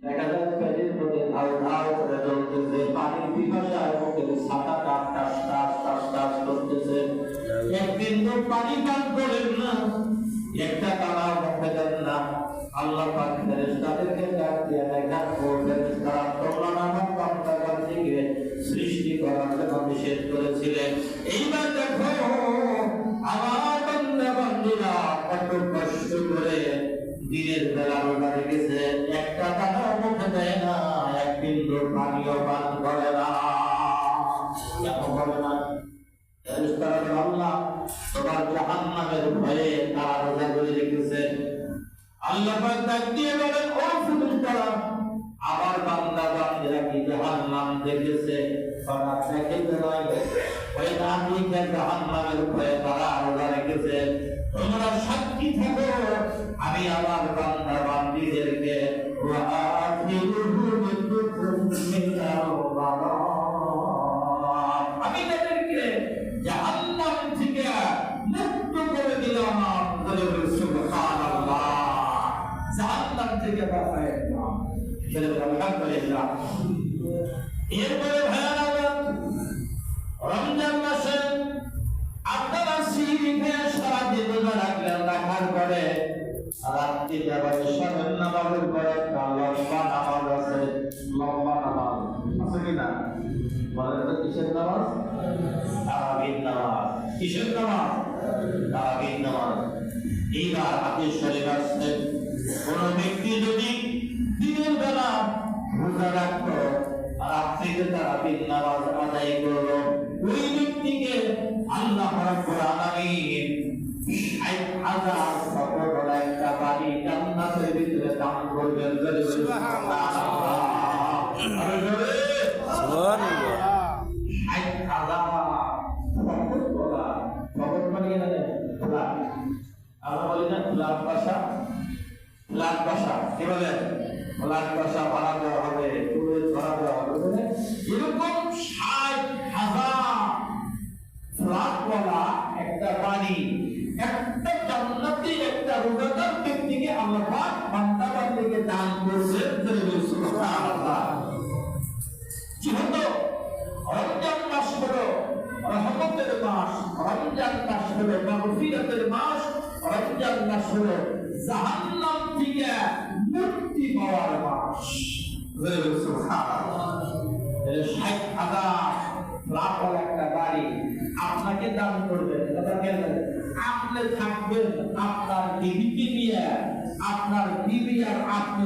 দেখা যায় পেটের মধ্যে ধাও ধাও করে জ্বলতেছে, পানির পিপাসায় মুখের ছাতা টাস টাস টাস টাস টাস করতেছে। একদিন তো পানি পান করেন না, একটা তালাও মুখে দেন না। আল্লাহ পাক ফেরেশতাদেরকে ডাক দিয়ে দেখা, ও ফেরেশতারা তোমরা নামক বান্দাকে সৃষ্টি করার জন্য নিষেধ করেছিলেন। এইবার দেখো আমার বান্দা বান্দীরা কত কষ্ট করে দিনের বেলা রোজা রেখেছে, একটা তালাও মুখে দেয় না, এক বিন্দু পানিও পান করে না। কেন করে না? ফেরেশতারা বলে, আল্লাহ তোমার জাহান্নামের ভয়ে তারা রোজা করে রেখেছে। আল্লাহ পাক ডাক দিয়ে বলেন, ও ফেরেশতারা, আমার বান্দা বান্দীরা কি জাহান্নাম দেখেছে? তারা দেখতে নয়, ওই নামীকে জাহান্নামের ভয়ে তারা রোজা রেখেছে। তোমরা সাক্ষী থাকো, আমি আমার বান্দা বান্দীদেরকে আমি তাদেরকে জাহান্নাম থেকে মুক্ত করে দিলাম। সুবহানাল্লাহ, জাহান্নাম থেকে বাঁচায় দিলাম। আলহামদুলিল্লাহ। এরপরে ভাইয়ারা, রমজান মাসে আপনারা সিঁড়িতে সারাদিন রোজা রাখলেন, রাখার পরে রাত্রিতে আবার শবের নামাজের পরে একটা লম্বা নামাজ আছে। লম্বা নামাজ আছে কিনা বলেন তো? কিসের নামাজ? তারাবির নামাজ। কিসের নামাজ? তারাবির নামাজ। এইবার হাদিস শরীফ আছে, কোন ব্যক্তি যদি দিনের বেলা রোজা রাখতো আর রাত্রিতে তারাবির নামাজ আদায় করলো, ওই ব্যক্তিকে আল্লাহ রাব্বুল আলামিন ৬০,০০০ বড় একটা বাড়ি জান্নাতের ভিতরে দান করবেন। সুবহানাল্লাহ, সুবহানাল্লাহ। ৬০,০০০ খবর মানে ফ্ল্যাট, আমরা বলি না ফ্ল্যাট বাসা, ফ্ল্যাট বাসা কি বলেন? ফ্ল্যাট বাসা ভাড়া দেওয়া হবে, টুলের ভাড়া দেওয়া হবে। এরকম ৬০,০০০ ফ্ল্যাটওয়ালা একটা বাড়ি একটা জান্নাতি একটা রোজাদার ব্যক্তিকে আল্লাহ পাক বান্দা বান্দীকে দান করেছেন। সুবহানাল্লাহ। যেহেতু রমজান মাস হলো রহমতের মাস, রমজান মাস হলো মাগফিরাতের মাস, রমজান মাস হলো জাহান্নাম থেকে মুক্তি পাওয়ার মাস। সুবহানাল্লাহ। ৬০,০০০ ফ্ল্যাটওয়ালা একটা বাড়ি আপনাকে দান করবেন। আপনি থাকবেন আপনার বিবিকে নিয়ে, আপনার বিবি আর আপনি